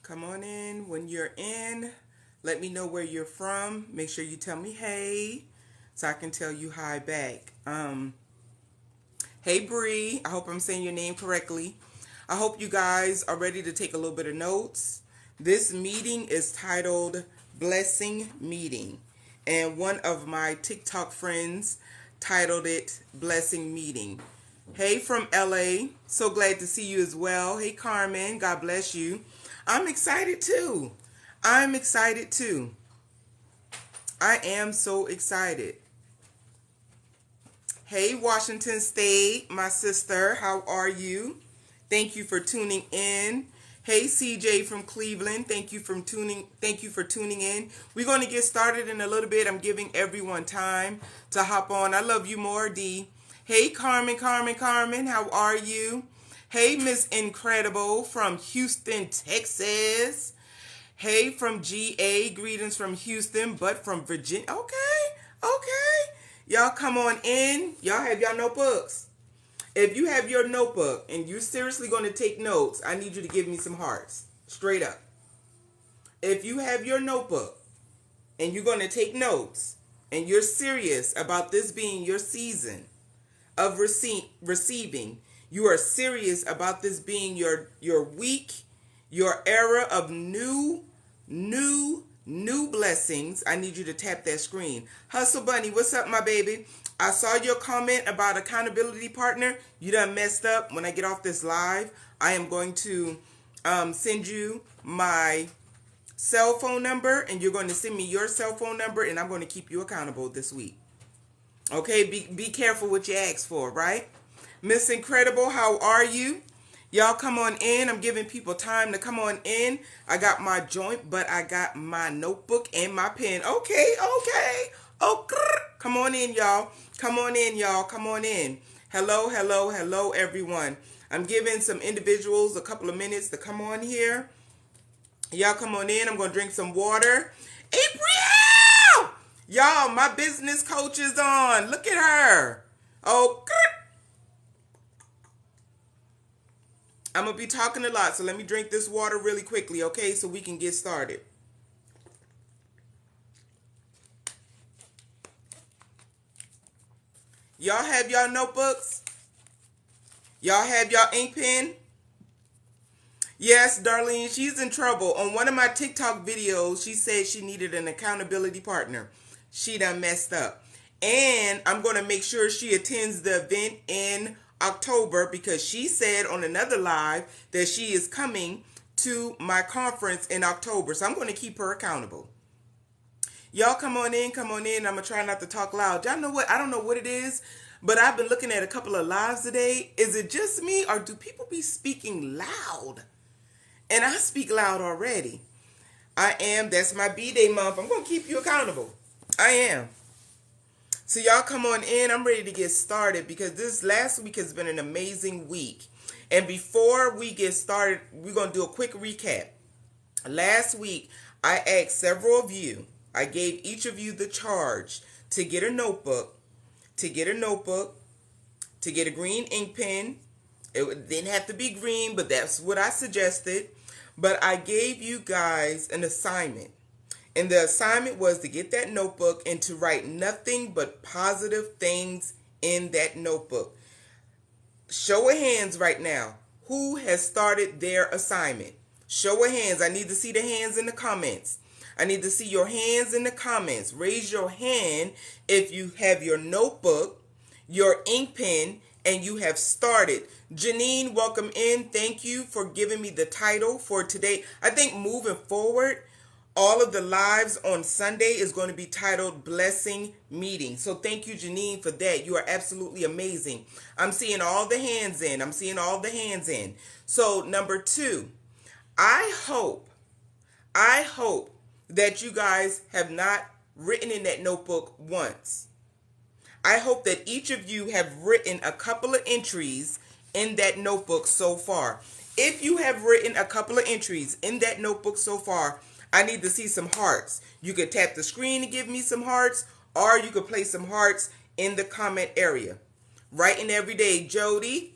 Come on in. When you're in, let me know where you're from. Make sure you tell me hey, so I can tell you hi back. Hey Bree, I hope I'm saying your name correctly. I hope you guys are ready to take a little bit of notes. This meeting is titled Blessing Meeting, and one of my TikTok friends titled it Blessing Meeting. Hey from LA, so glad to see you as well. Hey Carmen, God bless you. I'm excited too. I'm excited too. I am so excited. Hey Washington State, my sister, how are you? Thank you for tuning in. Hey CJ from Cleveland, thank you for tuning in. We're going to get started in a little bit. I'm giving everyone time to hop on. I love you more, D. Hey Carmen, how are you? Hey Miss Incredible from Houston, Texas. Hey from GA, greetings from Houston, but from Virginia. Okay. Y'all come on in. Y'all have y'all notebooks. If you have your notebook and you're seriously going to take notes, I need you to give me some hearts. Straight up. If you have your notebook and you're going to take notes and you're serious about this being your season of receiving, you are serious about this being your week, your era of new blessings, I need you to tap that screen. Hustle Bunny, what's up, my baby? I saw your comment about accountability partner. You done messed up. When I get off this live, I am going to send you my cell phone number, and you're going to send me your cell phone number, and I'm going to keep you accountable this week. Okay, be careful what you ask for, right? Miss Incredible, how are you? Y'all come on in. I'm giving people time to come on in. I got my joint, but I got my notebook and my pen. Okay. Come on in, y'all. Come on in. Hello, everyone. I'm giving some individuals a couple of minutes to come on here. Y'all come on in. I'm going to drink some water. April! Y'all, my business coach is on. Look at her. Okay. I'm going to be talking a lot, so let me drink this water really quickly, okay, so we can get started. Y'all have y'all notebooks? Y'all have y'all ink pen? Yes, Darlene, she's in trouble. On one of my TikTok videos, she said she needed an accountability partner. She done messed up. And I'm going to make sure she attends the event in October, because she said on another live that she is coming to my conference in October. So I'm going to keep her accountable. Y'all come on in. I'm going to try not to talk loud. Y'all know what? I don't know what it is, but I've been looking at a couple of lives today. Is it just me, or do people be speaking loud? And I speak loud already. That's my B-Day month. I'm going to keep you accountable. I am. So y'all come on in. I'm ready to get started, because this last week has been an amazing week. And before we get started, we're going to do a quick recap. Last week, I asked several of you, I gave each of you the charge to get a notebook, to get a green ink pen. It didn't have to be green, but that's what I suggested. But I gave you guys an assignment. And the assignment was to get that notebook and to write nothing but positive things in that notebook. Show of hands right now. Who has started their assignment? Show of hands. I need to see the hands in the comments. I need to see your hands in the comments. Raise your hand if you have your notebook, your ink pen, and you have started. Janine, welcome in. Thank you for giving me the title for today. I think moving forward, all of the lives on Sunday is going to be titled Blessing Meeting. So thank you, Janine, for that. You are absolutely amazing. I'm seeing all the hands in. So number 2, I hope that you guys have not written in that notebook once. I hope that each of you have written a couple of entries in that notebook so far. If you have written a couple of entries in that notebook so far, I need to see some hearts. You could tap the screen to give me some hearts, or you could place some hearts in the comment area. Writing every day. Jody,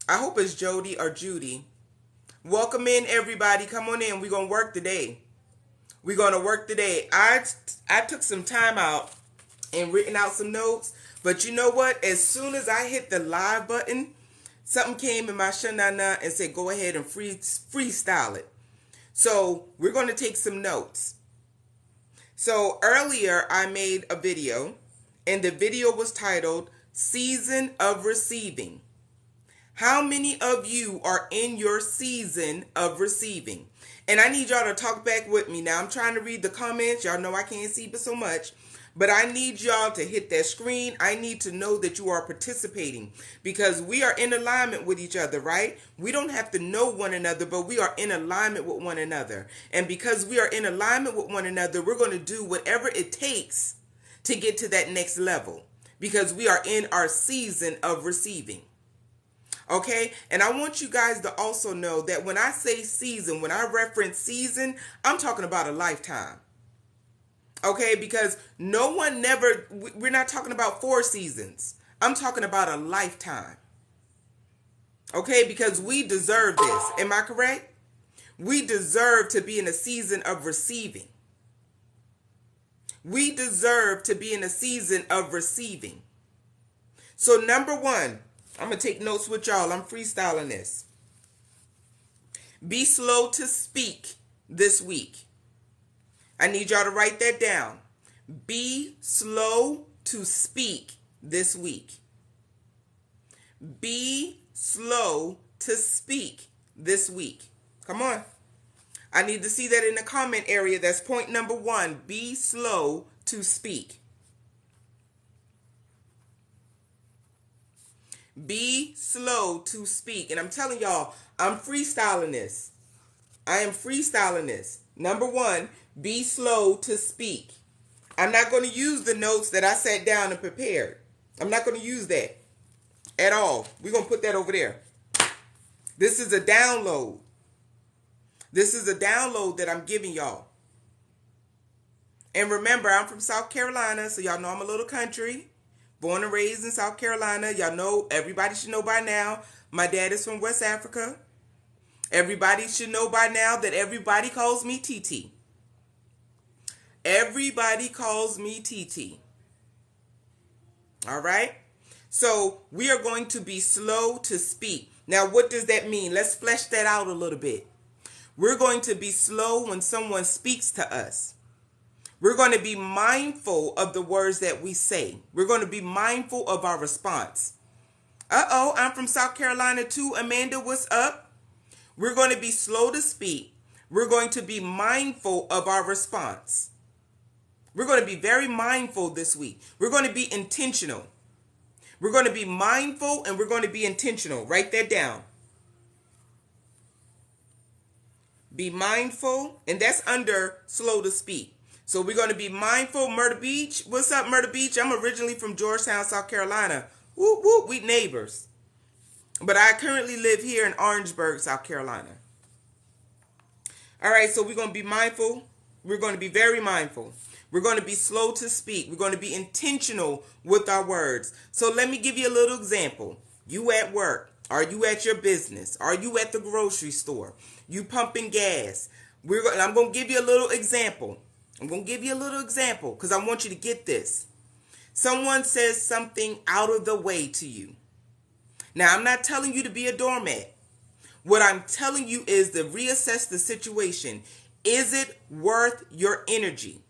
I hope it's Jody or Judy. Welcome in, everybody. Come on in. We're going to work today. We're going to work today. I took some time out and written out some notes. But you know what? As soon as I hit the live button, something came in my shanana and said, go ahead and freestyle it. So we're going to take some notes. So earlier I made a video, and the video was titled Season of Receiving. How many of you are in your season of receiving? And I need y'all to talk back with me. Now I'm trying to read the comments. Y'all know I can't see but so much. But I need y'all to hit that screen. I need to know that you are participating, because we are in alignment with each other, right? We don't have to know one another, but we are in alignment with one another. And because we are in alignment with one another, we're going to do whatever it takes to get to that next level, because we are in our season of receiving. Okay, and I want you guys to also know that when I say season, when I reference season, I'm talking about a lifetime. Okay, because we're not talking about 4 seasons. I'm talking about a lifetime. Okay, because we deserve this. Am I correct? We deserve to be in a season of receiving. We deserve to be in a season of receiving. So number 1, I'm going to take notes with y'all. I'm freestyling this. Be slow to speak this week. I need y'all to write that down. Be slow to speak this week. Be slow to speak this week. Come on. I need to see that in the comment area. That's point number 1. Be slow to speak. Be slow to speak. And I'm telling y'all, I'm freestyling this. I am freestyling this. Number 1, be slow to speak. I'm not going to use the notes that I sat down and prepared. I'm not going to use that at all. We're going to put that over there. This is a download. This is a download that I'm giving y'all. And remember, I'm from South Carolina, so y'all know I'm a little country. Born and raised in South Carolina. Y'all know, everybody should know by now, my dad is from West Africa. Everybody should know by now that everybody calls me TT. Everybody calls me TT. All right? So we are going to be slow to speak. Now, what does that mean? Let's flesh that out a little bit. We're going to be slow when someone speaks to us. We're going to be mindful of the words that we say. We're going to be mindful of our response. Uh-oh, I'm from South Carolina too. Amanda, what's up? We're going to be slow to speak. We're going to be mindful of our response. We're going to be very mindful this week. We're going to be intentional. We're going to be mindful and we're going to be intentional. Write that down. Be mindful, and that's under slow to speak. So we're going to be mindful. Myrtle Beach. What's up, Myrtle Beach? I'm originally from Georgetown, South Carolina. Whoop, whoop, we neighbors. But I currently live here in Orangeburg, South Carolina. All right, so we're going to be mindful. We're going to be very mindful. We're going to be slow to speak. We're going to be intentional with our words. So let me give you a little example. You at work. Are you at your business? Are you at the grocery store? You pumping gas? I'm going to give you a little example. I'm going to give you a little example because I want you to get this. Someone says something out of the way to you. Now, I'm not telling you to be a doormat. What I'm telling you is to reassess the situation. Is it worth your energy?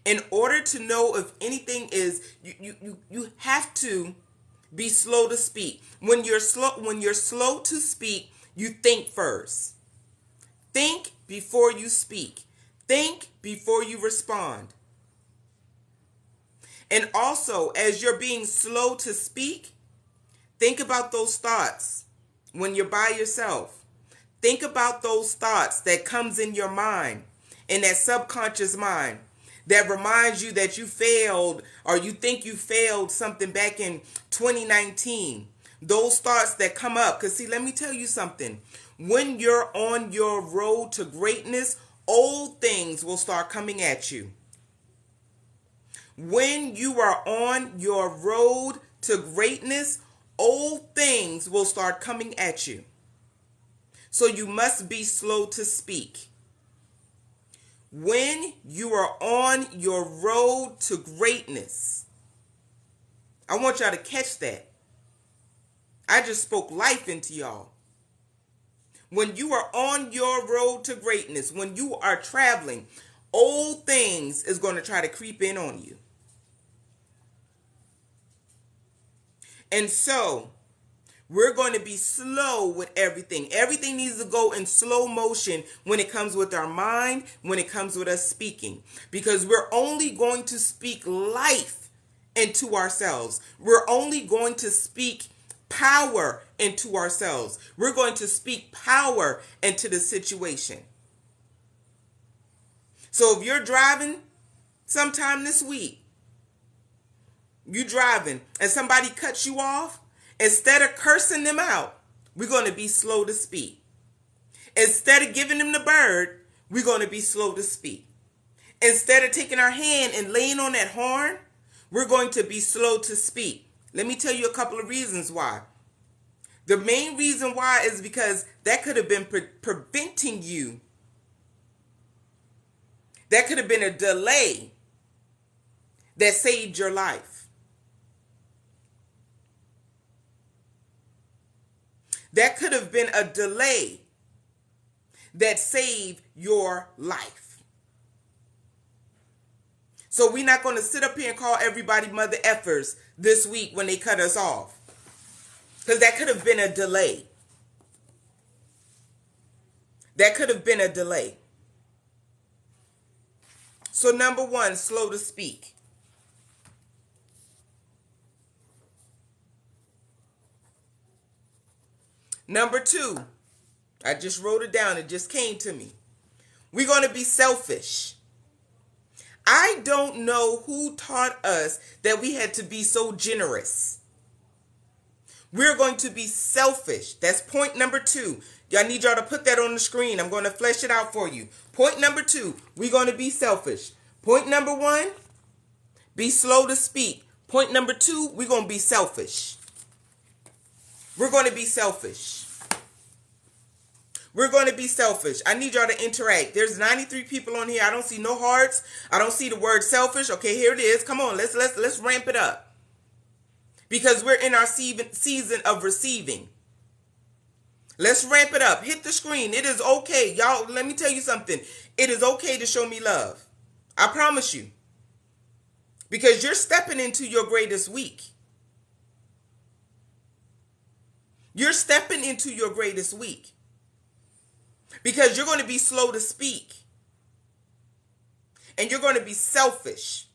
In order to know if anything is, you have to be slow to speak. When you're slow to speak, you think first. Think before you speak. Think before you respond. And also, as you're being slow to speak, think about those thoughts when you're by yourself. Think about those thoughts that comes in your mind, in that subconscious mind, that reminds you that you failed or you think you failed something back in 2019. Those thoughts that come up. Because see, let me tell you something. When you're on your road to greatness, old things will start coming at you. When you are on your road to greatness, old things will start coming at you. So you must be slow to speak. When you are on your road to greatness, I want y'all to catch that. I just spoke life into y'all. When you are on your road to greatness, when you are traveling, old things is going to try to creep in on you. And so we're going to be slow with everything. Everything needs to go in slow motion when it comes with our mind, when it comes with us speaking. Because we're only going to speak life into ourselves. We're only going to speak power into ourselves. We're going to speak power into the situation. So if you're driving sometime this week, you driving and somebody cuts you off, instead of cursing them out, we're going to be slow to speak. Instead of giving them the bird, we're going to be slow to speak. Instead of taking our hand and laying on that horn, we're going to be slow to speak. Let me tell you a couple of reasons why. The main reason why is because that could have been preventing you. That could have been a delay that saved your life. That could have been a delay that saved your life. So we're not going to sit up here and call everybody mother effers this week when they cut us off. Because that could have been a delay. That could have been a delay. So number one, slow to speak. Number two, I just wrote it down. It just came to me. We're going to be selfish. I don't know who taught us that we had to be so generous. We're going to be selfish. That's point number two. I need y'all to put that on the screen. I'm going to flesh it out for you. Point number two, we're going to be selfish. Point number one, be slow to speak. Point number two, we're going to be selfish. We're going to be selfish. We're going to be selfish. I need y'all to interact. There's 93 people on here. I don't see no hearts. I don't see the word selfish. Okay, here it is. Come on, let's ramp it up. Because we're in our season of receiving. Let's ramp it up. Hit the screen. It is okay. Y'all, let me tell you something. It is okay to show me love. I promise you. Because you're stepping into your greatest week. You're stepping into your greatest week. Because you're going to be slow to speak. And you're going to be selfish.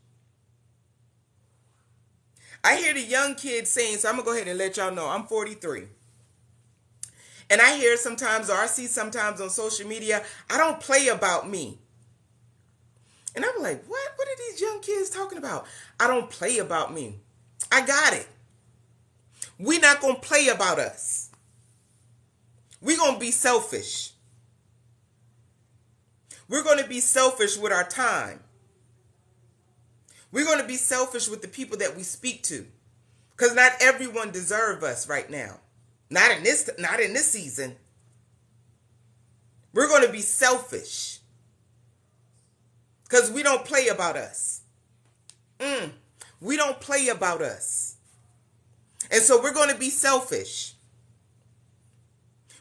I hear the young kids saying, so I'm going to go ahead and let y'all know, I'm 43. And I hear sometimes, or I see sometimes on social media, I don't play about me. And I'm like, what? What are these young kids talking about? I don't play about me. I got it. We're not going to play about us. We're going to be selfish. We're going to be selfish with our time. We're going to be selfish with the people that we speak to. Because not everyone deserves us right now. Not in this season. We're going to be selfish. Because we don't play about us. We don't play about us. And so we're going to be selfish.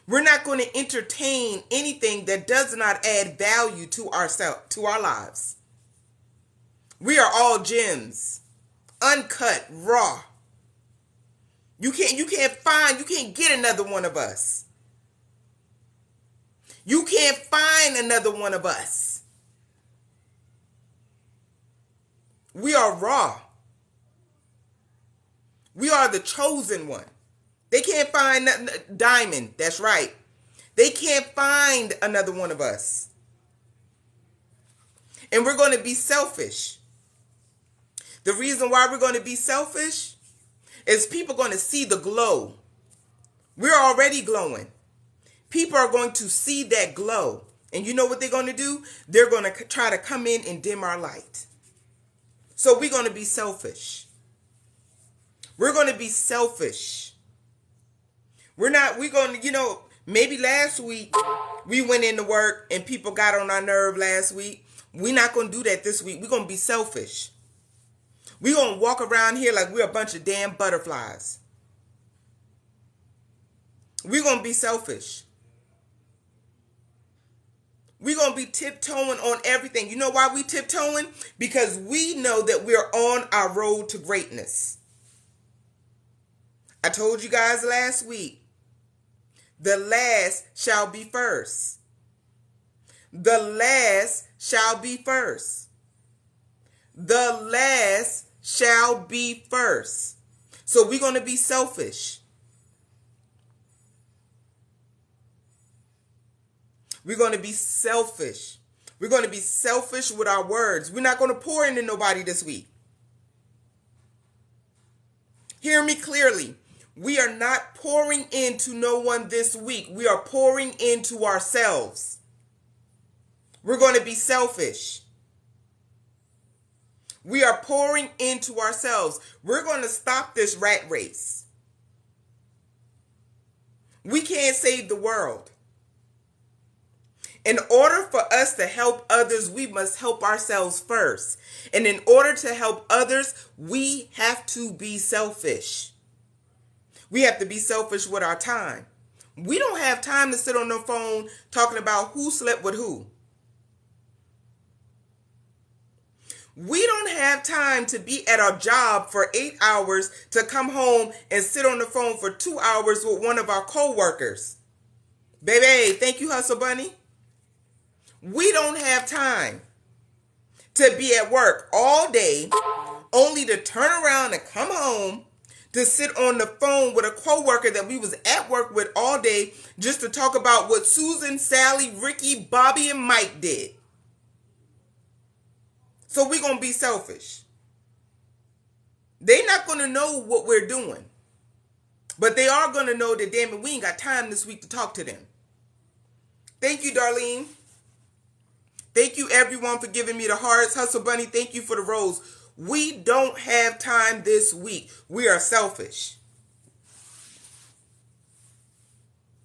We're not going to entertain anything that does not add value to our lives. We are all gems. Uncut, raw. You can't get another one of us. You can't find another one of us. We are raw. We are the chosen one. They can't find diamond. That's right. They can't find another one of us. And we're going to be selfish. The reason why we're going to be selfish is people going to see the glow. We're already glowing. People are going to see that glow. And you know what they're going to do? They're going to try to come in and dim our light. So we're going to be selfish. We're going to be selfish. We're going to, Maybe last week we went into work and people got on our nerve last week. We're not going to do that this week. We're going to be selfish. We're going to walk around here like we're a bunch of damn butterflies. We're going to be selfish. We're going to be tiptoeing on everything. You know why we tiptoeing? Because we know that we're on our road to greatness. I told you guys last week, the last shall be first. The last shall be first. The last shall be first. So we're going to be selfish. We're going to be selfish. We're going to be selfish with our words. We're not going to pour into nobody this week. Hear me clearly. We are not pouring into no one this week. We are pouring into ourselves. We're going to be selfish. We are pouring into ourselves. We're going to stop this rat race. We can't save the world. In order for us to help others, we must help ourselves first. And in order to help others, we have to be selfish. We have to be selfish with our time. We don't have time to sit on the phone talking about who slept with who. We don't have time to be at our job for 8 hours to come home and sit on the phone for 2 hours with one of our co-workers. Baby, thank you, Hustle Bunny. We don't have time to be at work all day only to turn around and come home to sit on the phone with a coworker that we was at work with all day just to talk about what Susan, Sally, Ricky, Bobby, and Mike did. So we're going to be selfish. They're not going to know what we're doing. But they are going to know that, damn it, we ain't got time this week to talk to them. Thank you, Darlene. Thank you, everyone, for giving me the hearts. Hustle Bunny, thank you for the rose. We don't have time this week. We are selfish.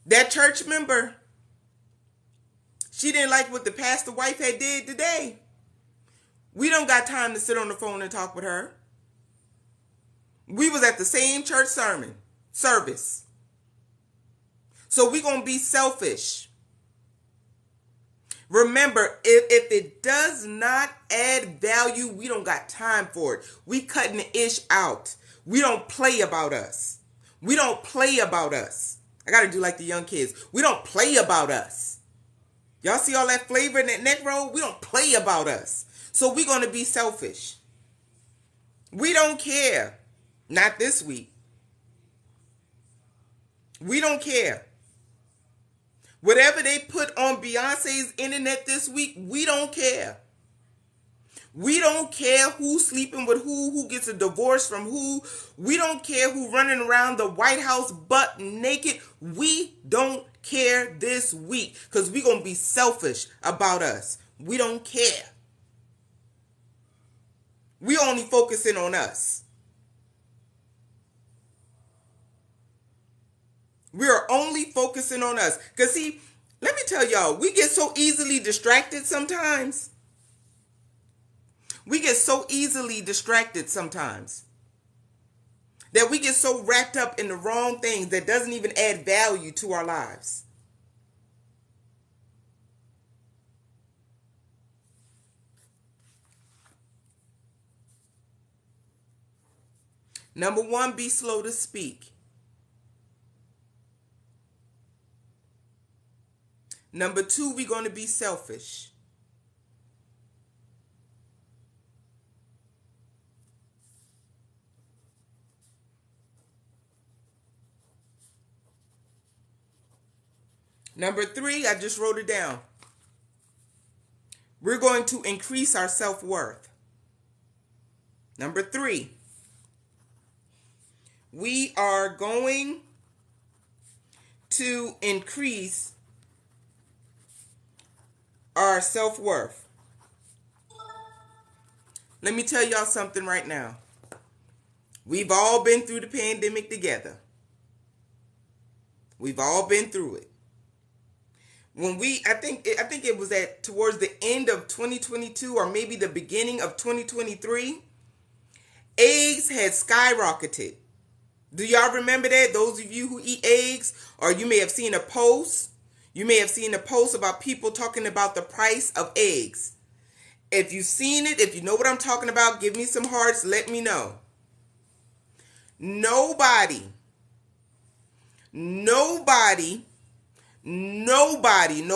That church member, she didn't like what the pastor wife had did today. We don't got time to sit on the phone and talk with her. We was at the same church service. So we're going to be selfish. Remember, if it does not add value, we don't got time for it. We cutting the ish out. We don't play about us. We don't play about us. I got to do like the young kids. We don't play about us. Y'all see all that flavor in that neck roll? We don't play about us. So we're going to be selfish. We don't care. Not this week. We don't care. Whatever they put on Beyonce's internet this week, we don't care. We don't care who's sleeping with who gets a divorce from who. We don't care who running around the White House butt naked. We don't care this week because we're going to be selfish about us. We don't care. We only focusing on us. We are only focusing on us. Because see, let me tell y'all, we get so easily distracted sometimes. We get so easily distracted sometimes that we get so wrapped up in the wrong things that doesn't even add value to our lives. Number one, be slow to speak. Number two, we're going to be selfish. Number three, I just wrote it down. We're going to increase our self-worth. Number three, we are going to increase our self-worth. Let me tell y'all something right now. We've all been through the pandemic together. We've all been through it. I think it was at towards the end of 2022 or maybe the beginning of 2023, eggs had skyrocketed. Do y'all remember that? Those of you who eat eggs, or you may have seen a post. You may have seen a post about people talking about the price of eggs. If you've seen it, if you know what I'm talking about, give me some hearts, let me know. Nobody, no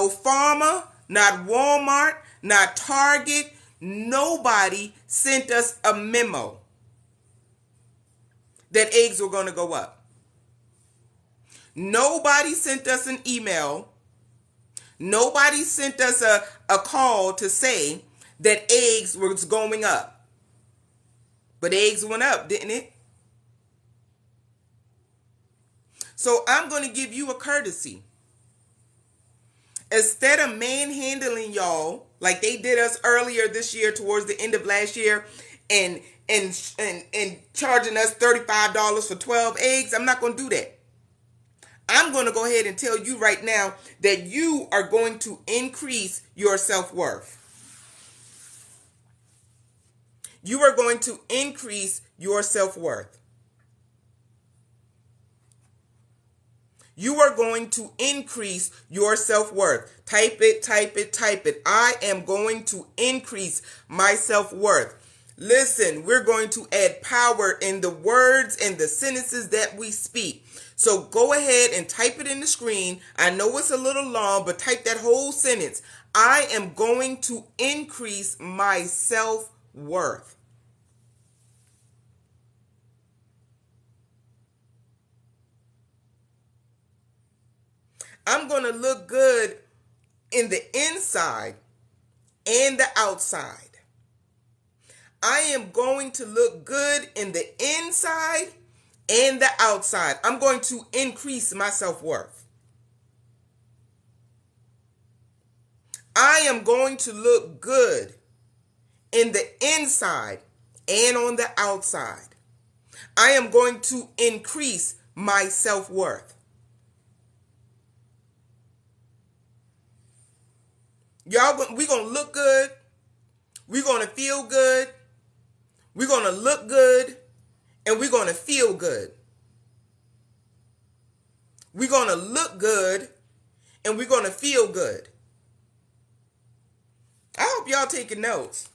farmer, not Walmart, not Target, nobody sent us a memo that eggs were going to go up. Nobody sent us an email. Nobody sent us a call to say that eggs was going up. But eggs went up, didn't it? So I'm going to give you a courtesy. Instead of manhandling y'all like they did us earlier this year towards the end of last year and charging us $35 for 12 eggs, I'm not going to do that. I'm going to go ahead and tell you right now that you are going to increase your self-worth. You are going to increase your self-worth. You are going to increase your self-worth. Type it, type it, type it. I am going to increase my self-worth. Listen, we're going to add power in the words and the sentences that we speak. So go ahead and type it in the screen. I know it's a little long, but type that whole sentence. I am going to increase my self-worth. I'm going to look good in the inside and the outside. I am going to look good in the inside and the outside. I'm going to increase my self-worth. I am going to look good in the inside and on the outside. I am going to increase my self-worth. Y'all, we're going to look good. We're going to feel good. We're going to look good. And we're going to feel good. We're going to look good. And we're going to feel good. I hope y'all taking notes.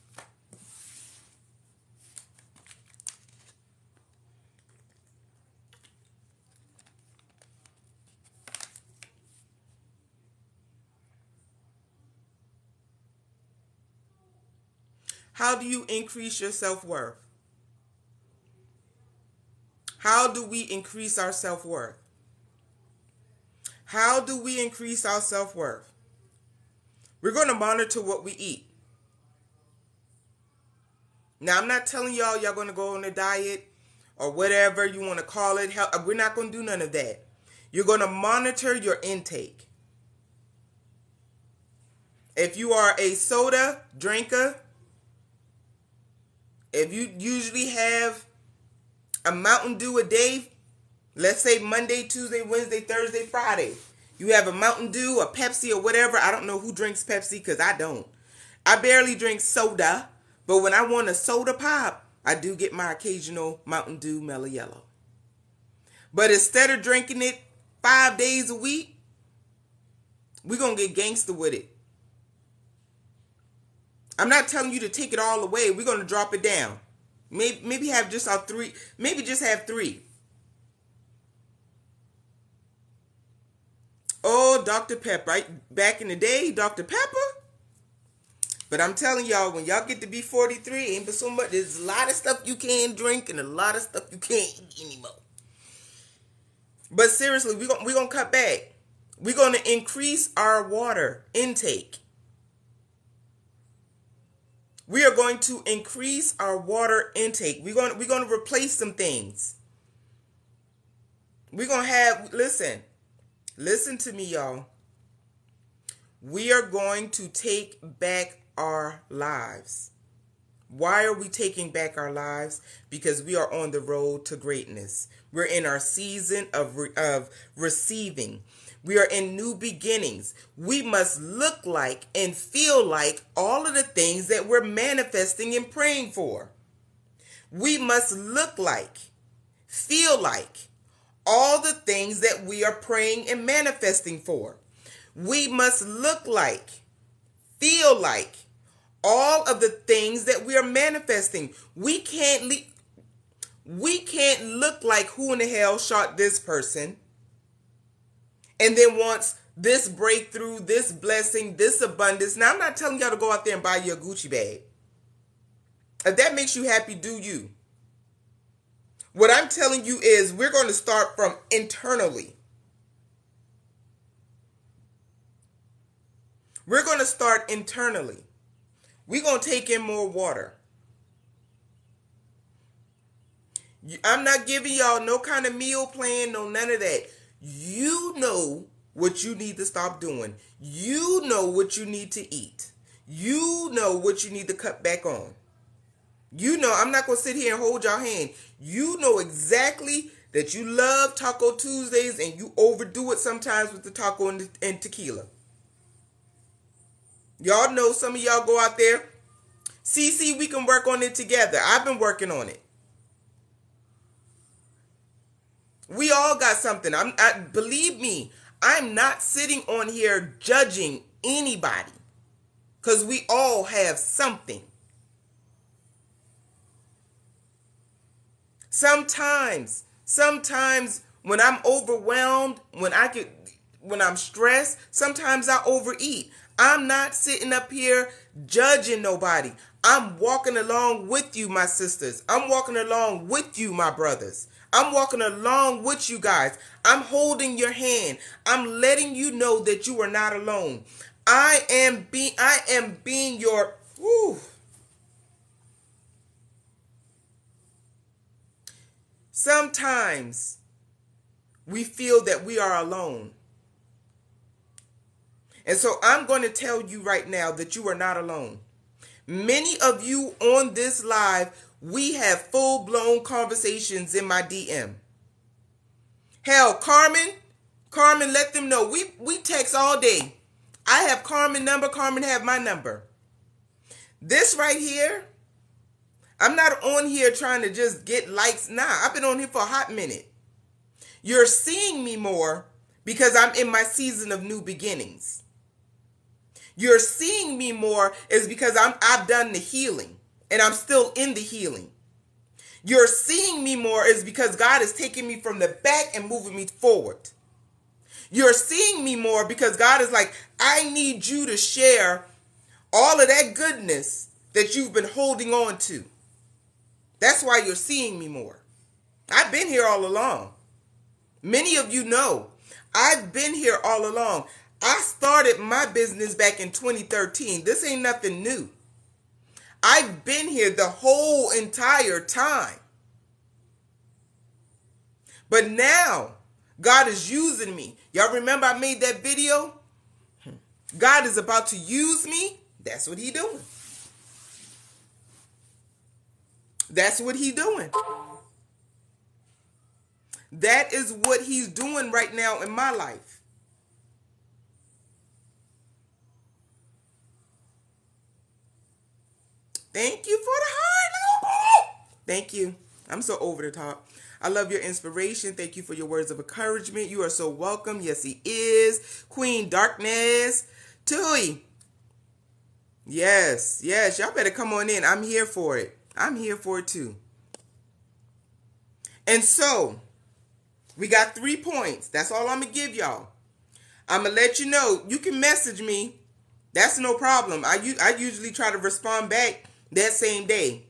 How do you increase your self-worth? How do we increase our self-worth? How do we increase our self-worth? We're going to monitor what we eat. Now, I'm not telling y'all going to go on a diet or whatever you want to call it. We're not going to do none of that. You're going to monitor your intake. If you are a soda drinker, if you usually have a Mountain Dew a day, let's say Monday, Tuesday, Wednesday, Thursday, Friday, you have a Mountain Dew, a Pepsi, or whatever. I don't know who drinks Pepsi because I don't. I barely drink soda, but when I want a soda pop, I do get my occasional Mountain Dew Mellow Yellow. But instead of drinking it 5 days a week, we're going to get gangster with it. I'm not telling you to take it all away. We're going to drop it down. Maybe have just our 3. Maybe just have 3. Oh, Dr. Pepper. Right? Back in the day, Dr. Pepper. But I'm telling y'all, when y'all get to be 43, ain't but so much. There's a lot of stuff you can't drink and a lot of stuff you can't eat anymore. But seriously, we're gonna cut back. We're going to increase our water intake. We are going to increase our water intake. We're going to replace some things. We're going to have, listen to me, y'all. We are going to take back our lives. Why are we taking back our lives? Because we are on the road to greatness. We're in our season of receiving. We are in new beginnings. We must look like and feel like all of the things that we're manifesting and praying for. We must look like, feel like all the things that we are praying and manifesting for. We must look like, feel like all of the things that we are manifesting. We can't look like who in the hell shot this person and then wants this breakthrough, this blessing, this abundance. Now, I'm not telling y'all to go out there and buy you a Gucci bag. If that makes you happy, do you. What I'm telling you is we're going to start from internally. We're going to start internally. We're going to take in more water. I'm not giving y'all no kind of meal plan, no none of that. You know what you need to stop doing. You know what you need to eat. You know what you need to cut back on. You know, I'm not going to sit here and hold y'all hand. You know exactly that you love Taco Tuesdays and you overdo it sometimes with the taco and tequila. Y'all know some of y'all go out there. CC, we can work on it together. I've been working on it. We all got something. Believe me, I'm not sitting on here judging anybody because we all have something. Sometimes when I'm overwhelmed, when I'm stressed, sometimes I overeat. I'm not sitting up here judging nobody. I'm walking along with you, my sisters. I'm walking along with you, my brothers. I'm walking along with you guys. I'm holding your hand. I'm letting you know that you are not alone. I am being your Sometimes we feel that we are alone. And so I'm going to tell you right now that you are not alone. Many of you on this live, we have full-blown conversations in my DM. Hell, Carmen, let them know. We text all day. I have Carmen's number. Carmen have my number. This right here, I'm not on here trying to just get likes. Nah, I've been on here for a hot minute. You're seeing me more because I'm in my season of new beginnings. You're seeing me more is because I've done the healing and I'm still in the healing. You're seeing me more is because God is taking me from the back and moving me forward. You're seeing me more because God is like, I need you to share all of that goodness that you've been holding on to. That's why you're seeing me more. I've been here all along. Many of you know I've been here all along. I started my business back in 2013. This ain't nothing new. I've been here the whole entire time. But now, God is using me. Y'all remember I made that video? God is about to use me. That's what He's doing. That's what He's doing. That is what He's doing right now in my life. Thank you for the heart. Thank you. I'm so over the top. I love your inspiration. Thank you for your words of encouragement. You are so welcome. Yes, He is. Queen Darkness. Tui. Yes. Y'all better come on in. I'm here for it. I'm here for it too. And so, we got 3 points. That's all I'm going to give y'all. I'm going to let you know. You can message me. That's no problem. I usually try to respond back that same day.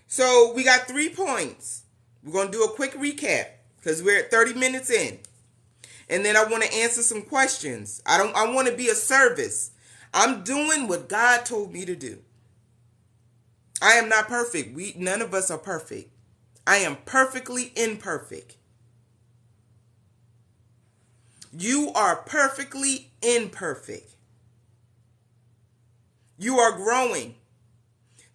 So we got 3 points. We're going to do a quick recap because we're at 30 minutes in. And then I want to answer some questions. I want to be a service. I'm doing what God told me to do. I am not perfect. None of us are perfect. I am perfectly imperfect. You are perfectly imperfect. You are growing.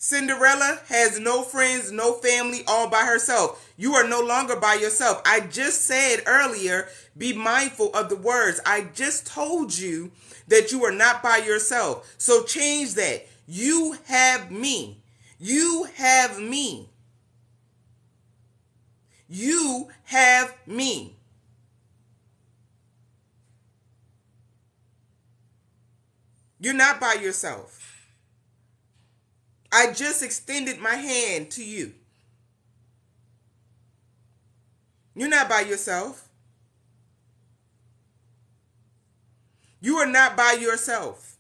Cinderella has no friends, no family, all by herself. You are no longer by yourself. I just said earlier, be mindful of the words. I just told you that you are not by yourself. So change that. You have me. You have me. You have me. You're not by yourself. I just extended my hand to you. You're not by yourself. You are not by yourself.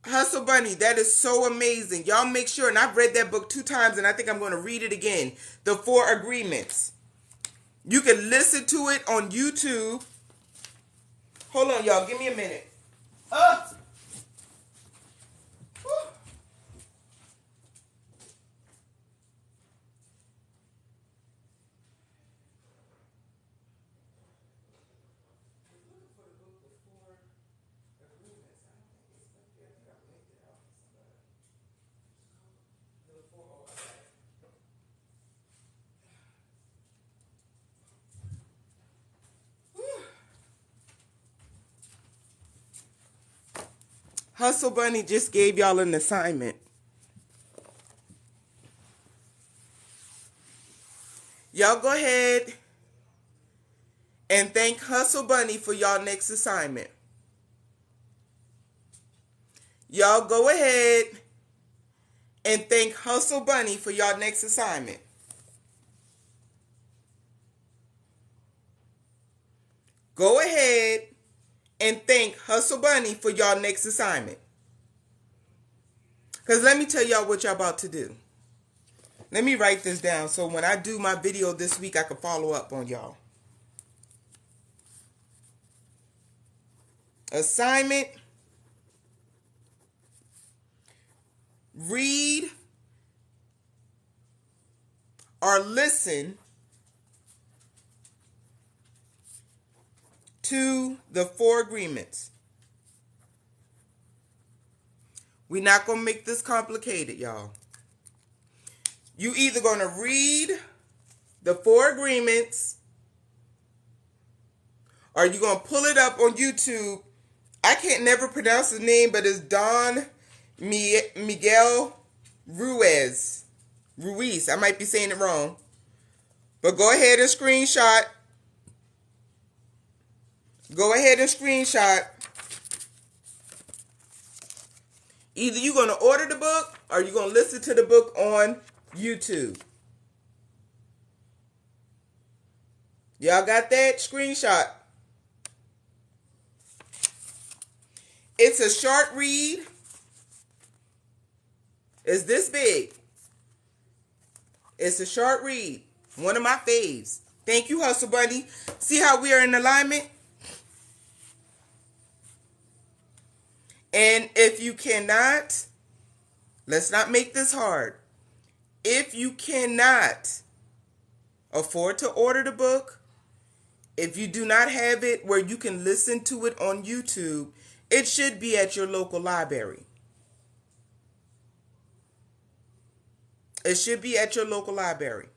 Hustle Bunny, that is so amazing. Y'all make sure, and I've read that book 2 times, and I think I'm going to read it again. The 4 Agreements. You can listen to it on YouTube. Hold on, y'all. Give me a minute. Hustle Bunny just gave y'all an assignment. Y'all go ahead and thank Hustle Bunny for y'all next assignment. Y'all go ahead and thank Hustle Bunny for y'all next assignment. Go ahead and thank Hustle Bunny for y'all next assignment. Because let me tell y'all what y'all about to do. Let me write this down so when I do my video this week, I can follow up on y'all. Assignment. Read or listen to the 4 Agreements. We're not going to make this complicated, y'all. You either going to read the 4 Agreements or you're going to pull it up on YouTube. I can't never pronounce his name, but it's Don Miguel Ruiz. I might be saying it wrong. But go ahead and screenshot. Go ahead and screenshot. Either you're going to order the book or you're going to listen to the book on YouTube. Y'all got that? Screenshot. It's a short read. It's this big. It's a short read. One of my faves. Thank you, Hustle Bunny. See how we are in alignment? And if you cannot, let's not make this hard. If you cannot afford to order the book, if you do not have it where you can listen to it on YouTube, it should be at your local library. It should be at your local library.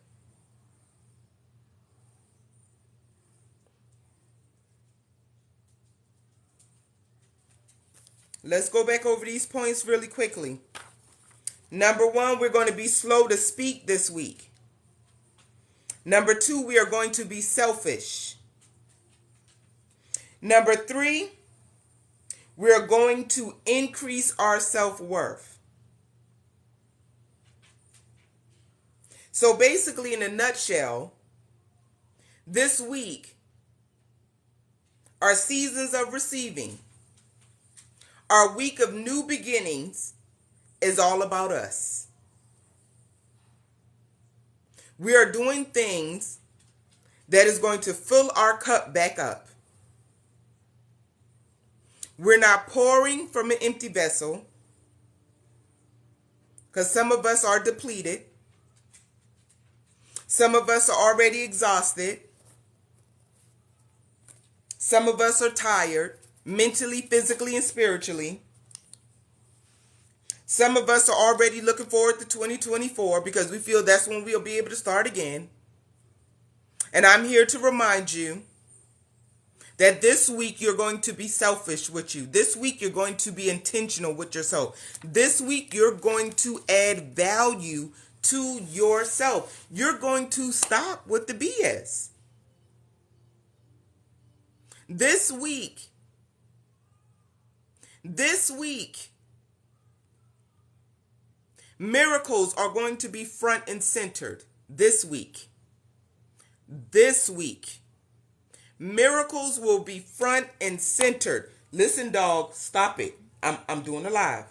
Let's go back over these points really quickly. Number 1, we're going to be slow to speak this week. Number 2, we are going to be selfish. Number 3, we are going to increase our self-worth. So basically, in a nutshell, this week, our seasons of receiving, our week of new beginnings is all about us. We are doing things that is going to fill our cup back up. We're not pouring from an empty vessel because some of us are depleted. Some of us are already exhausted. Some of us are tired, mentally, physically, and spiritually. Some of us are already looking forward to 2024 because we feel that's when we'll be able to start again. And I'm here to remind you that this week you're going to be selfish with you. This week you're going to be intentional with yourself. This week you're going to add value to yourself. You're going to stop with the BS. This week, miracles are going to be front and centered this week. Miracles will be front and centered. Listen, dog, stop it. I'm doing a live.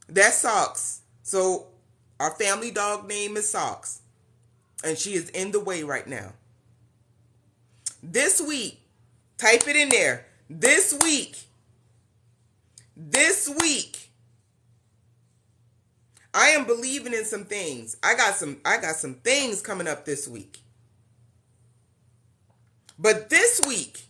That's Socks. So our family dog name is Socks. And she is in the way right now. This week, type it in there. This week, I am believing in some things. I got some things coming up this week. But this week,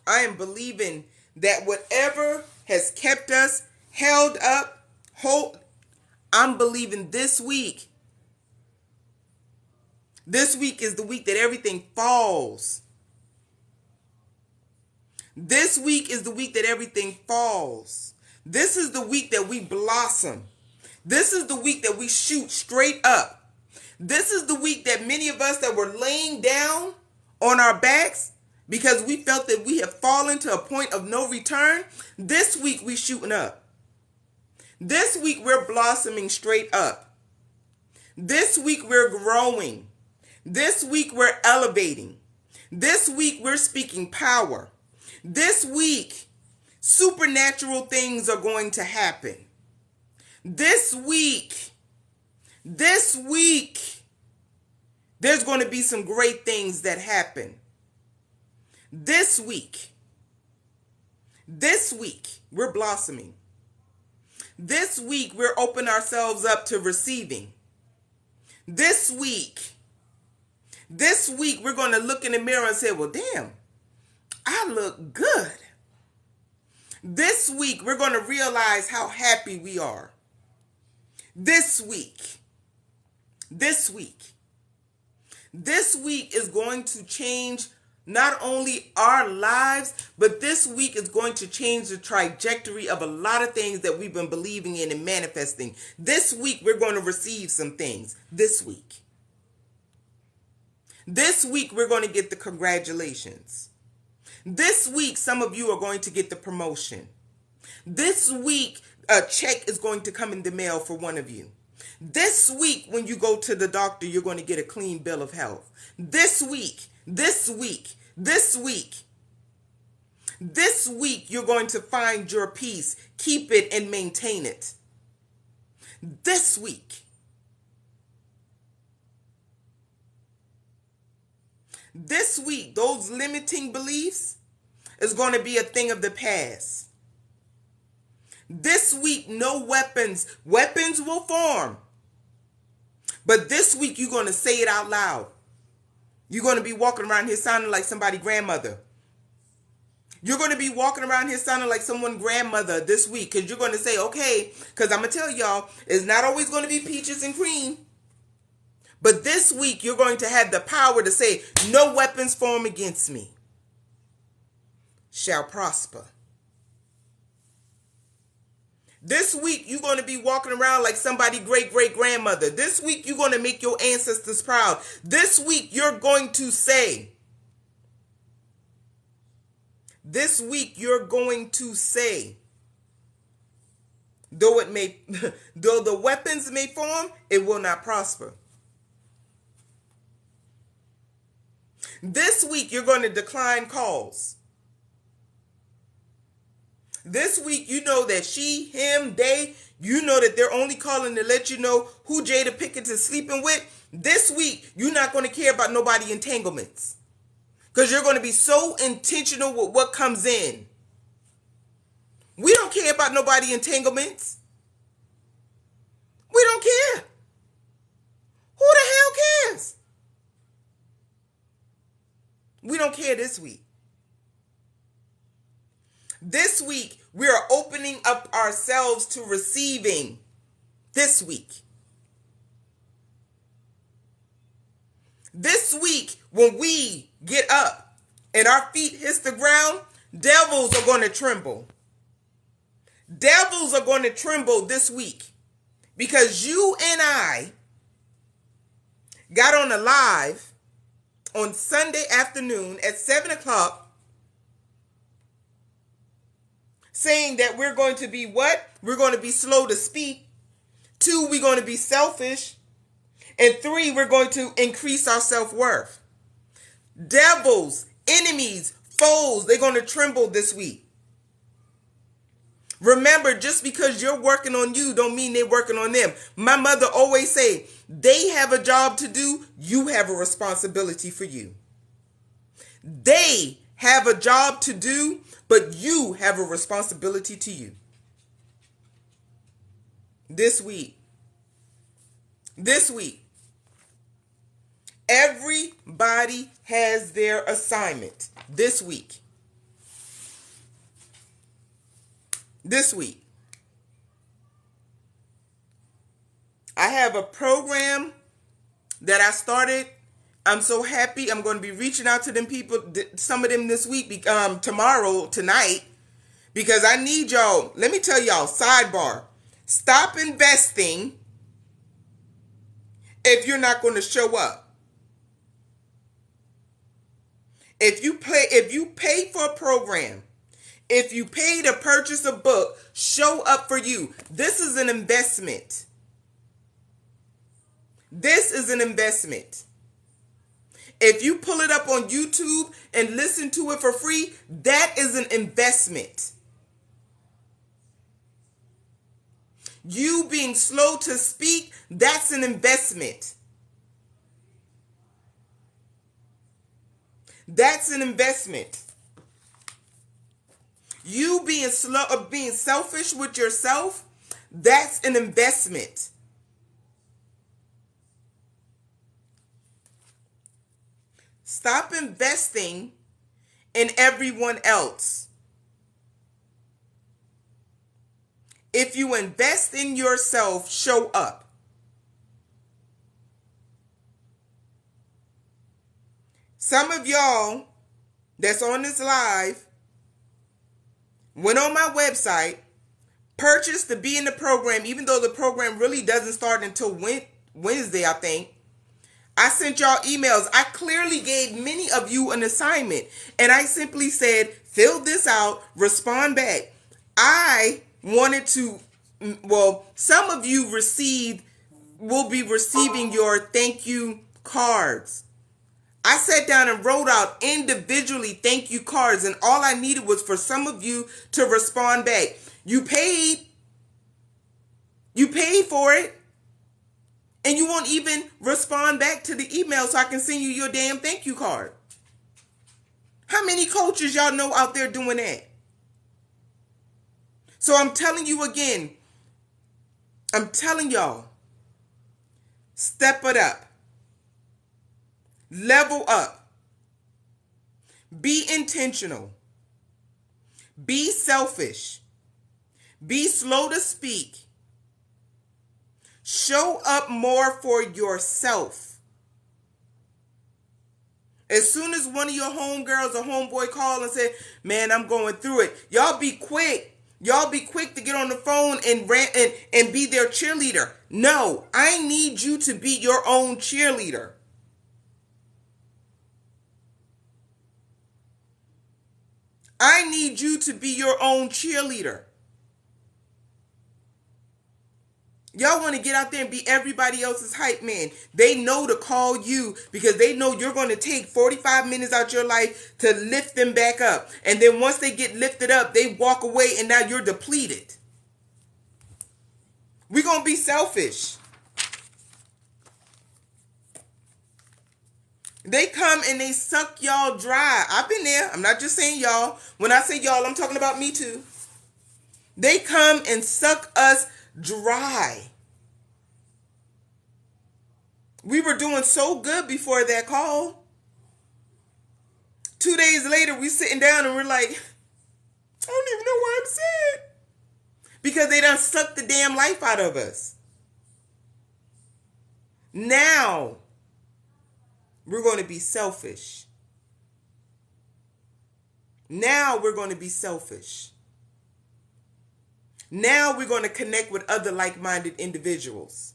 I am believing that whatever has kept us held up, I'm believing this week. This week is the week that everything falls. This week is the week that everything falls. This is the week that we blossom. This is the week that we shoot straight up. This is the week that many of us that were laying down on our backs because we felt that we have fallen to a point of no return. This week we shooting up. This week we're blossoming straight up. This week we're growing. This week we're elevating. This week we're speaking power. This week, supernatural things are going to happen. This week, there's going to be some great things that happen. This week, we're blossoming. This week, we're opening ourselves up to receiving. This week, we're going to look in the mirror and say, well, damn, I look good. This week, we're going to realize how happy we are. This week is going to change not only our lives, but this week is going to change the trajectory of a lot of things that we've been believing in and manifesting. This week, we're going to receive some things. This week, we're going to get the congratulations. This week, some of you are going to get the promotion. This week, a check is going to come in the mail for one of you. This week, when you go to the doctor, you're going to get a clean bill of health. This week, you're going to find your peace, keep it, and maintain it. This week, those limiting beliefs is going to be a thing of the past. This week, no weapons will form. But this week, you're going to say it out loud. You're going to be walking around here sounding like somebody's grandmother. You're going to be walking around here sounding like someone's grandmother this week because you're going to say, okay, because I'm going to tell y'all, it's not always going to be peaches and cream. But this week, you're going to have the power to say, no weapons formed against me shall prosper. This week, you're going to be walking around like somebody's great-great-grandmother. This week, you're going to make your ancestors proud. This week, you're going to say, though the weapons may form, it will not prosper. This week, you're going to decline calls. This week, you know that she, him, they, you know that they're only calling to let you know who Jada Pickett is sleeping with. This week, you're not going to care about nobody entanglements. Because you're going to be so intentional with what comes in. We don't care about nobody entanglements. We don't care. Who the hell cares? We don't care this week. This week, we are opening up ourselves to receiving. This week. This week, when we get up and our feet hit the ground, devils are going to tremble. Devils are going to tremble this week because you and I got on a live on Sunday afternoon at 7 o'clock saying that we're going to be what? We're going to be slow to speak. 2, we're going to be selfish. And 3, we're going to increase our self-worth. Devils, enemies, foes, they're going to tremble this week. Remember, just because you're working on you don't mean they're working on them. My mother always say, they have a job to do, you have a responsibility for you. They have a job to do, but you have a responsibility to you. This week, everybody has their assignment this week. I have a program that I started. I'm so happy. I'm going to be reaching out to them people, some of them this week, tonight, because I need y'all. Let me tell y'all, sidebar, stop investing if you're not going to show up. If you pay for a program, if you pay to purchase a book, show up for you. This is an investment. This is an investment. If you pull it up on YouTube and listen to it for free, that is an investment. You being slow to speak, that's an investment. That's an investment. You being slow or being selfish with yourself, that's an investment. Stop investing in everyone else. If you invest in yourself, show up. Some of y'all that's on this live went on my website, purchased to be in the program, even though the program really doesn't start until Wednesday, I think. I sent y'all emails. I clearly gave many of you an assignment, and I simply said, fill this out, respond back. I wanted to, some of you will be receiving your thank you cards. I sat down and wrote out individually thank you cards, and all I needed was for some of you to respond back. You paid for it, and you won't even respond back to the email so I can send you your damn thank you card. How many coaches y'all know out there doing that? So I'm telling you again, I'm telling y'all, step it up. Level up. Be intentional. Be selfish. Be slow to speak. Show up more for yourself. As soon as one of your homegirls or homeboy call and say, man, I'm going through it, y'all be quick. Y'all be quick to get on the phone and rant and be their cheerleader. No, I need you to be your own cheerleader. I need you to be your own cheerleader. Y'all want to get out there and be everybody else's hype man. They know to call you because they know you're going to take 45 minutes out your life to lift them back up. And then once they get lifted up, they walk away and now you're depleted. We're going to be selfish. They come and they suck y'all dry. I've been there. I'm not just saying y'all. When I say y'all, I'm talking about me too. They come and suck us dry. We were doing so good before that call. 2 days later, we sitting down and we're like, I don't even know why I'm sad. Because they done sucked the damn life out of us. Now, we're going to be selfish. Now we're going to be selfish. Now we're going to connect with other like-minded individuals.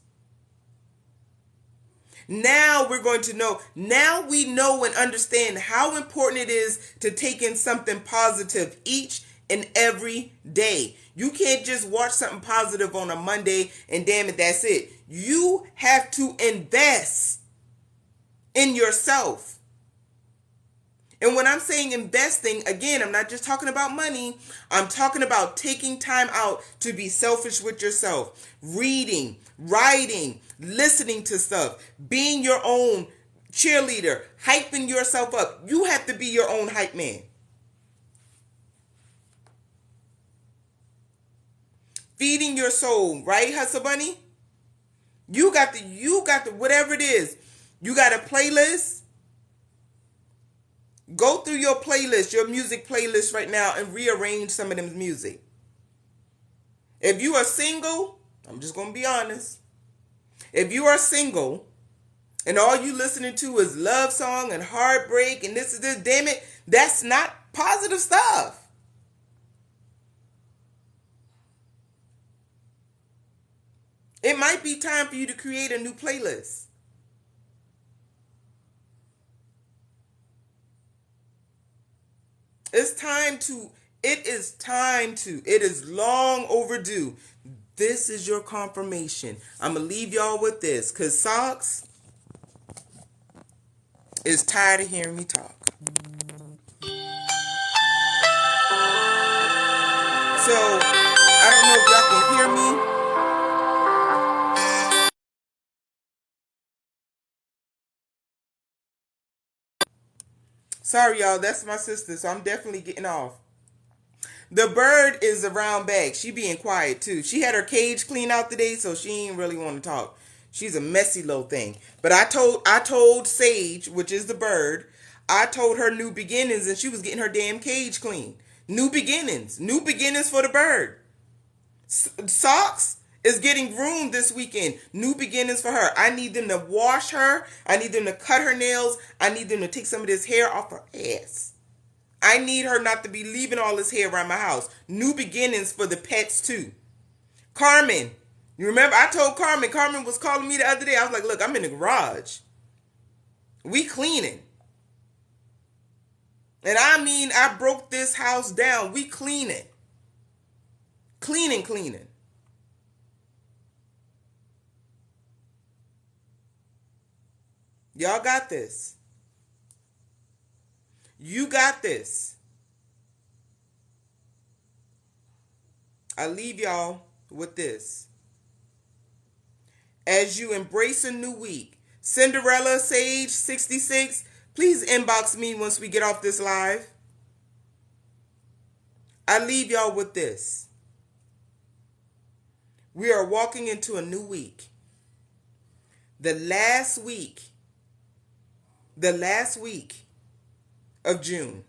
Now we're going to know. Now we know and understand how important it is to take in something positive each and every day. You can't just watch something positive on a Monday and damn it, that's it. You have to invest in yourself. And when I'm saying investing, again, I'm not just talking about money. I'm talking about taking time out to be selfish with yourself. Reading, writing, listening to stuff, being your own cheerleader, hyping yourself up. You have to be your own hype man. Feeding your soul, right, Hustle Bunny? You got the, whatever it is. You got a playlist. Go through your playlist, your music playlist right now, and rearrange some of them music. If you are single, I'm just going to be honest. If you are single and all you listening to is love song and heartbreak and this, damn it, that's not positive stuff. It might be time for you to create a new playlist. It is long overdue. This is your confirmation. I'm going to leave y'all with this because Socks is tired of hearing me talk. So, I don't know if y'all can hear me. Sorry, y'all. That's my sister, so I'm definitely getting off. The bird is around back. She being quiet, too. She had her cage clean out today, so she ain't really want to talk. She's a messy little thing. But I told Sage, which is the bird, I told her new beginnings, and she was getting her damn cage clean. New beginnings. New beginnings for the bird. Socks is getting groomed this weekend. New beginnings for her. I need them to wash her. I need them to cut her nails. I need them to take some of this hair off her ass. I need her not to be leaving all this hair around my house. New beginnings for the pets too. Carmen. You remember I told Carmen. Carmen was calling me the other day. I was like, look, I'm in the garage. We cleaning. And I mean, I broke this house down. We cleaning. Cleaning. Y'all got this. You got this. I leave y'all with this. As you embrace a new week, Cinderella Sage 66, please inbox me once we get off this live. I leave y'all with this. We are walking into a new week. The last week of June.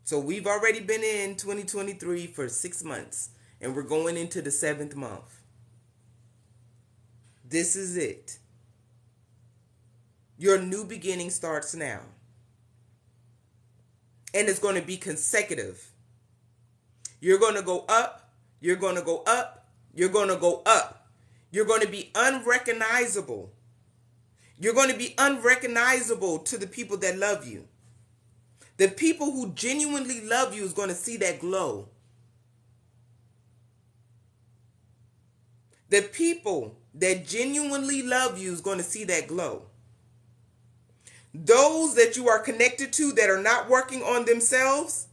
So we've already been in 2023 for 6 months, and we're going into the 7th month. This is it. Your new beginning starts now. And it's going to be consecutive. You're going to go up, you're going to go up, you're going to go up. You're going to be unrecognizable. You're going to be unrecognizable to the people that love you. The people who genuinely love you is going to see that glow. The people that genuinely love you is going to see that glow. Those that you are connected to that are not working on themselves,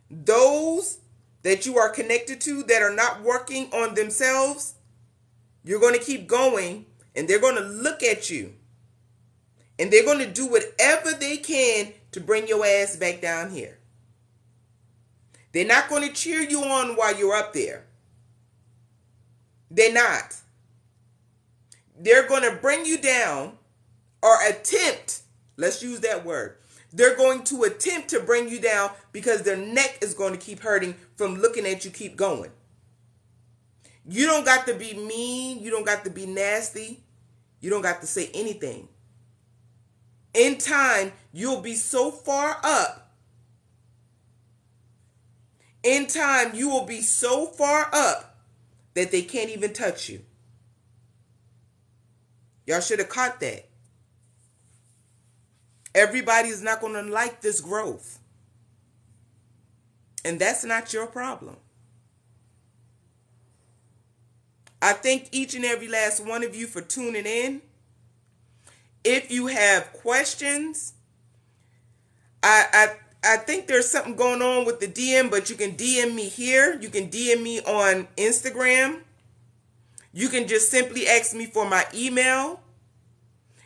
those that you are connected to that are not working on themselves, you're going to keep going. And they're going to look at you. And they're going to do whatever they can to bring your ass back down here. They're not going to cheer you on while you're up there. They're not. They're going to bring you down or attempt Let's use that word. They're going to attempt to bring you down because their neck is going to keep hurting from looking at you keep going. You don't got to be mean. You don't got to be nasty. You don't got to say anything. In time, you'll be so far up. In time, you will be so far up that they can't even touch you. Y'all should have caught that. Everybody is not going to like this growth. And that's not your problem. I thank each and every last one of you for tuning in. If you have questions, I think there's something going on with the DM, but you can DM me here. You can DM me on Instagram. You can just simply ask me for my email.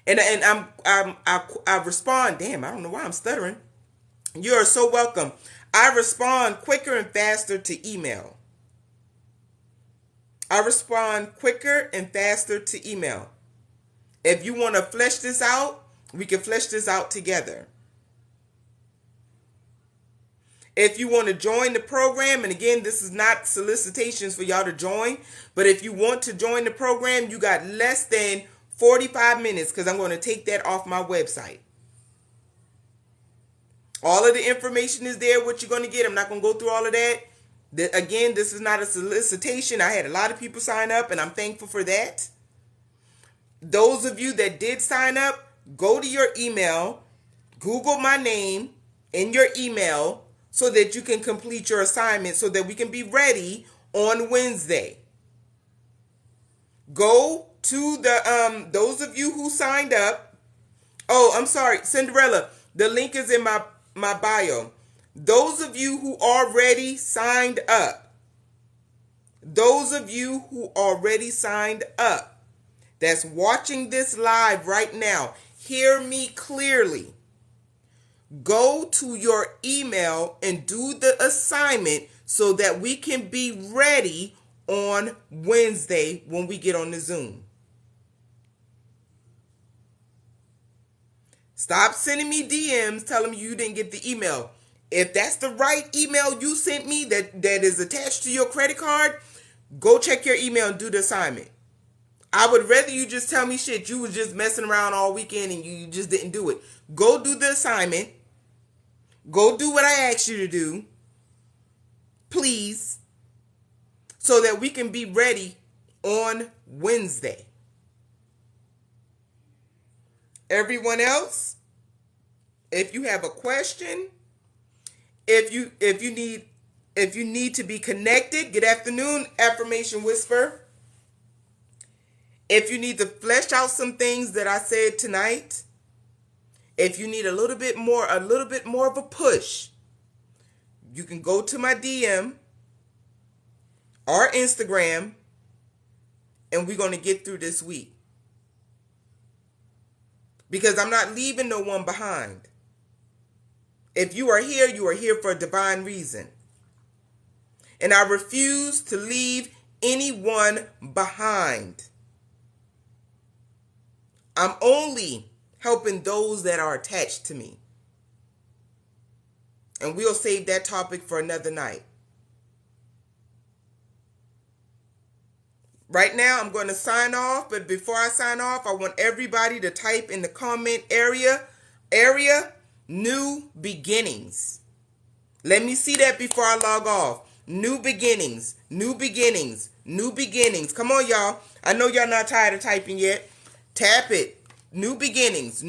And I respond. Damn, I don't know why I'm stuttering. You are so welcome. I respond quicker and faster to email. I respond quicker and faster to email. If you want to flesh this out, we can flesh this out together. If you want to join the program, and again, this is not solicitations for y'all to join, but if you want to join the program, you got less than 45 minutes because I'm going to take that off my website. All of the information is there, what you're going to get. I'm not going to go through all of that. Again, this is not a solicitation. I had a lot of people sign up, and I'm thankful for that. Those of you that did sign up, go to your email, Google my name in your email so that you can complete your assignment so that we can be ready on Wednesday. Go to the those of you who signed up. Oh, I'm sorry, Cinderella. The link is in my bio. Those of you who already signed up. Those of you who already signed up. That's watching this live right now. Hear me clearly. Go to your email and do the assignment so that we can be ready on Wednesday when we get on the Zoom. Stop sending me DMs telling me you didn't get the email. If that's the right email you sent me that is attached to your credit card, go check your email and do the assignment. I would rather you just tell me shit. You was just messing around all weekend and you just didn't do it. Go do the assignment. Go do what I asked you to do. Please. So that we can be ready on Wednesday. Everyone else, if you have a question, if you need to be connected, good afternoon, Affirmation Whisper. If you need to flesh out some things that I said tonight, if you need a little bit more of a push, you can go to my DM or Instagram, and we're going to get through this week. Because I'm not leaving no one behind. If you are here for a divine reason. And I refuse to leave anyone behind. I'm only helping those that are attached to me. And we'll save that topic for another night. Right now, I'm going to sign off, but before I sign off, I want everybody to type in the comment area, new beginnings. Let me see that before I log off. New beginnings, new beginnings, new beginnings. Come on, y'all. I know y'all not tired of typing yet. Tap it. New beginnings,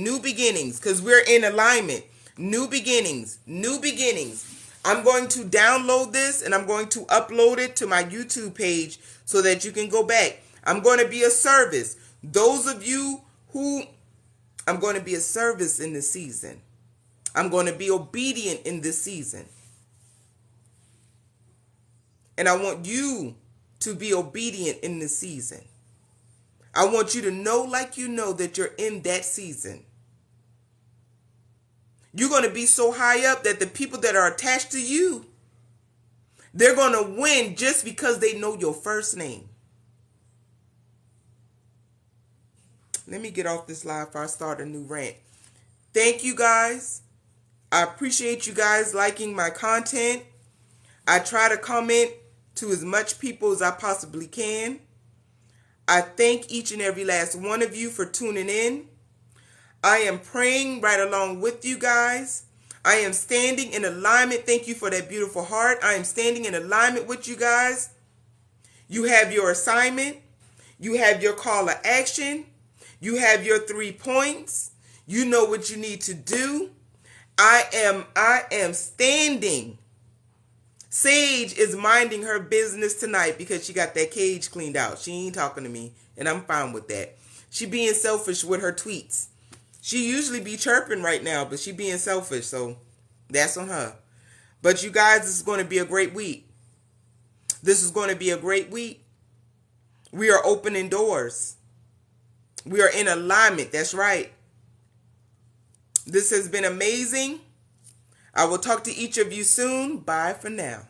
because we're in alignment. New beginnings, new beginnings. I'm going to download this and I'm going to upload it to my YouTube page so that you can go back. I'm going to be a service. Those of you who, I'm going to be a service in this season. I'm going to be obedient in this season. And I want you to be obedient in this season. I want you to know like you know that you're in that season. You're going to be so high up that the people that are attached to you, they're going to win just because they know your first name. Let me get off this live before I start a new rant. Thank you guys. I appreciate you guys liking my content. I try to comment to as much people as I possibly can. I thank each and every last one of you for tuning in. I am praying right along with you guys. I am standing in alignment. Thank you for that beautiful heart. I am standing in alignment with you guys. You have your assignment. You have your call to action. You have your 3 points. You know what you need to do. I am standing. Sage is minding her business tonight because she got that cage cleaned out. She ain't talking to me, and I'm fine with that. She being selfish with her tweets. She usually be chirping right now, but she being selfish, so that's on her. But you guys, this is going to be a great week. This is going to be a great week. We are opening doors. We are in alignment. That's right. This has been amazing. I will talk to each of you soon. Bye for now.